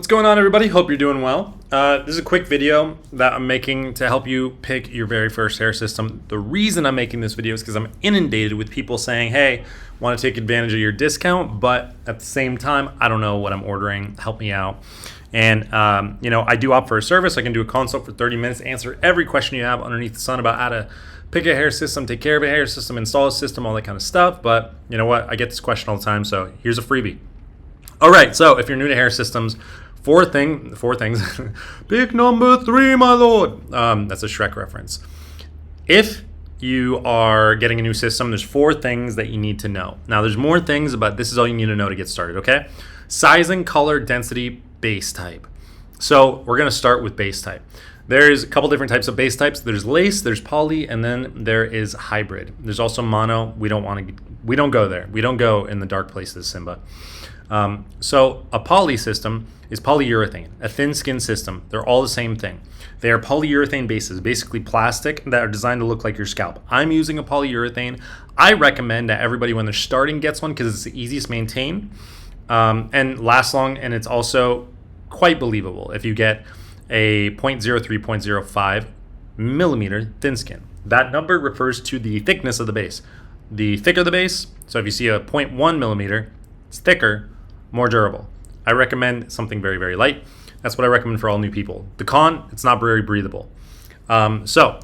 What's going on, everybody? Hope you're doing well. This is a quick video that I'm making to help you pick your very first hair system. The reason I'm making this video is because I'm inundated with people saying, hey, want to take advantage of your discount, but at the same time, I don't know what I'm ordering. Help me out. And, I do opt for a service. I can do a consult for 30 minutes, answer every question you have underneath the sun about how to pick a hair system, take care of a hair system, install a system, all that kind of stuff. But you know what? I get this question all the time, so here's a freebie. All right, so if you're new to hair systems, four things. Pick number 3, my lord. That's a Shrek reference. If you are getting a new system, there's 4 things that you need to know. Now, there's more things, but this is all you need to know to get started, okay? Sizing, color, density, base type. So we're going to start with base type. There's a couple different types of base types. There's lace, there's poly, and then there is hybrid. There's also mono. We don't go there. We don't go in the dark places, Simba. So a poly system is polyurethane, a thin skin system. They're all the same thing. They are polyurethane bases, basically plastic that are designed to look like your scalp. I'm using a polyurethane. I recommend that everybody when they're starting gets one because it's the easiest to maintain and lasts long, and it's also quite believable if you get a 0.03, 0.05 millimeter thin skin. That number refers to the thickness of the base. The thicker the base, so if you see a 0.1 millimeter, it's thicker, more durable. I recommend something very, very light. That's what I recommend for all new people. The con, it's not very breathable. So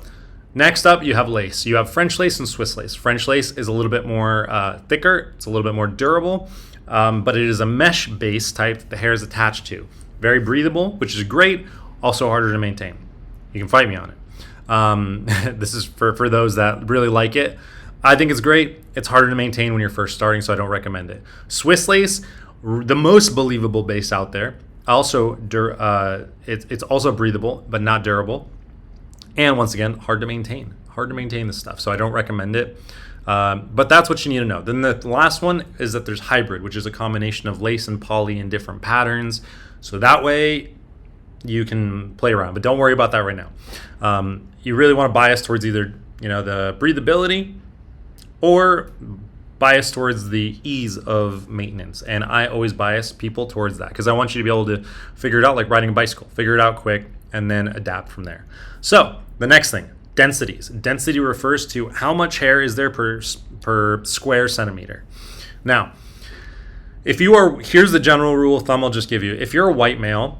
next up, you have lace. You have French lace and Swiss lace. French lace is a little bit more thicker. It's a little bit more durable, but it is a mesh base type that the hair is attached to. Very breathable, which is great, also harder to maintain. You can fight me on it. This is for those that really like it. I think it's great. It's harder to maintain when you're first starting, so I don't recommend it. Swiss lace, the most believable base out there. Also, it's also breathable, but not durable. And once again, hard to maintain. Hard to maintain this stuff, so I don't recommend it. But that's what you need to know. Then the last one is that there's hybrid, which is a combination of lace and poly in different patterns. So that way you can play around, but don't worry about that right now. You really want to bias towards either the breathability or bias towards the ease of maintenance. And I always bias people towards that because I want you to be able to figure it out like riding a bicycle. Figure it out quick and then adapt from there. So the next thing, densities. Density refers to how much hair is there per square centimeter. Now, here's the general rule of thumb I'll just give you. If you're a white male,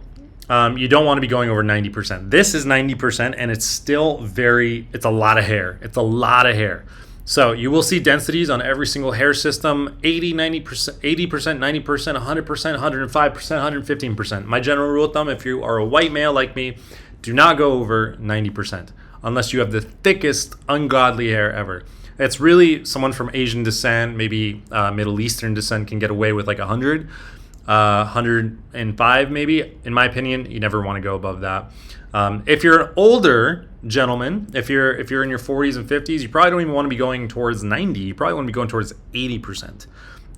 you don't want to be going over 90%. This is 90% and it's still it's a lot of hair. It's a lot of hair. So you will see densities on every single hair system, 80%, 90%, 80%, 90%, 100%, 105%, 115%. My general rule of thumb, if you are a white male like me, do not go over 90% unless you have the thickest, ungodly hair ever. It's really someone from Asian descent, maybe Middle Eastern descent can get away with like 100, 105 maybe. In my opinion, you never want to go above that. If you're an older gentleman, if you're in your 40s and 50s, you probably don't even want to be going towards 90. You probably want to be going towards 80%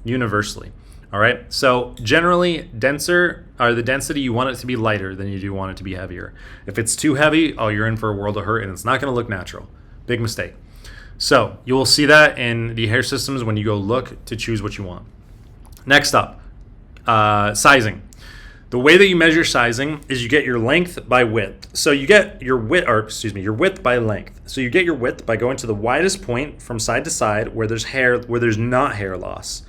universally. All right. So generally, the density, you want it to be lighter than you do want it to be heavier. If it's too heavy, you're in for a world of hurt, and it's not going to look natural. Big mistake. So you will see that in the hair systems when you go look to choose what you want. Next up, sizing. The way that you measure sizing is you get your length by width. So you get your width by length. So you get your width by going to the widest point from side to side where there's not hair loss.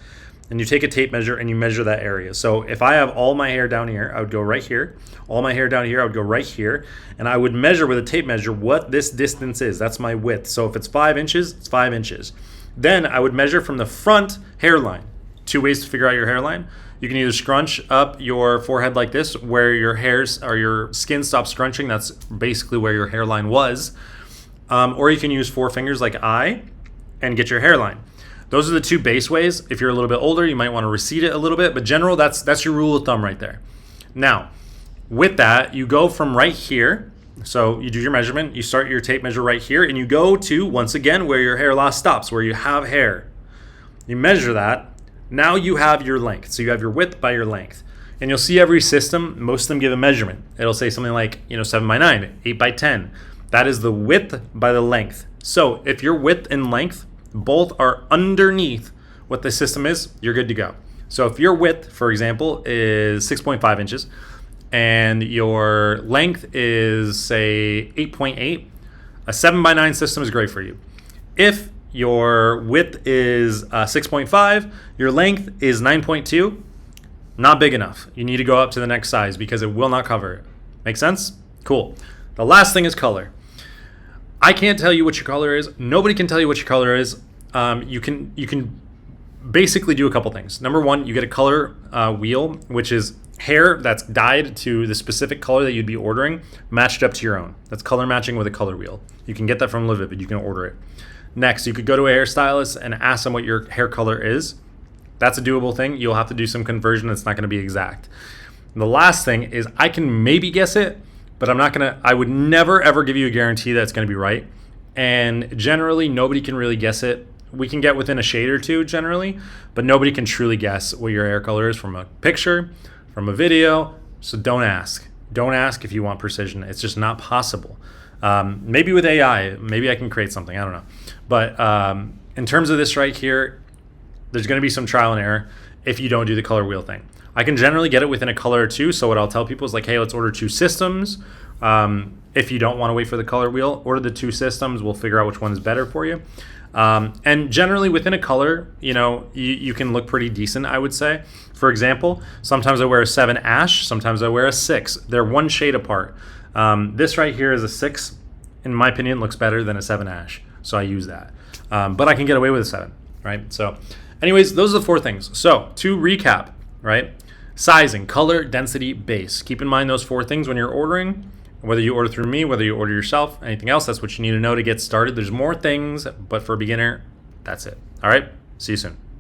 And you take a tape measure and you measure that area. So if I have all my hair down here, I would go right here. All my hair down here, I would go right here. And I would measure with a tape measure what this distance is. That's my width. So if it's 5 inches, it's 5 inches. Then I would measure from the front hairline. 2 ways to figure out your hairline. You can either scrunch up your forehead like this, where your hairs or your skin stops scrunching. That's basically where your hairline was. Or you can use 4 fingers like I and get your hairline. Those are the 2 base ways. If you're a little bit older, you might want to recede it a little bit. But general, that's your rule of thumb right there. Now, with that, you go from right here. So you do your measurement. You start your tape measure right here. And you go to, once again, where your hair loss stops, where you have hair. You measure that. Now you have your length. So you have your width by your length. And you'll see every system, most of them give a measurement. It'll say something like, 7 by 9, 8 by 10. That is the width by the length. So if your width and length both are underneath what the system is, you're good to go. So if your width, for example, is 6.5 inches and your length is, say, 8.8, a 7x9 system is great for you. If your width is 6.5, your length is 9.2, not big enough. You need to go up to the next size because it will not cover it. Make sense? Cool. The last thing is color. I can't tell you what your color is. Nobody can tell you what your color is. You can basically do a couple things. Number one, you get a color wheel, which is hair that's dyed to the specific color that you'd be ordering, matched up to your own. That's color matching with a color wheel. You can get that from Livivid. You can order it. Next, you could go to a hairstylist and ask them what your hair color is. That's a doable thing. You'll have to do some conversion. It's not going to be exact. And the last thing is I can maybe guess it, but I would never ever give you a guarantee that it's going to be right. And generally, nobody can really guess it. We can get within a shade or two generally, but nobody can truly guess what your hair color is from a picture, from a video. So don't ask. Don't ask if you want precision. It's just not possible. Maybe with AI, maybe I can create something. I don't know. But in terms of this right here, there's going to be some trial and error if you don't do the color wheel thing. I can generally get it within a color or two. So what I'll tell people is like, hey, let's order 2 systems. If you don't want to wait for the color wheel, order the 2 systems. We'll figure out which one is better for you. And generally within a color, you can look pretty decent, I would say. For example, sometimes I wear a 7 ash, sometimes I wear a 6. They're one shade apart. This right here is a 6. In my opinion, looks better than a 7 ash. So I use that. But I can get away with a 7, right? So anyways, those are the 4 things. So to recap, right? Sizing, color, density, base. Keep in mind those 4 things when you're ordering. Whether you order through me, whether you order yourself, anything else, that's what you need to know to get started. There's more things, but for a beginner, that's it. All right, see you soon.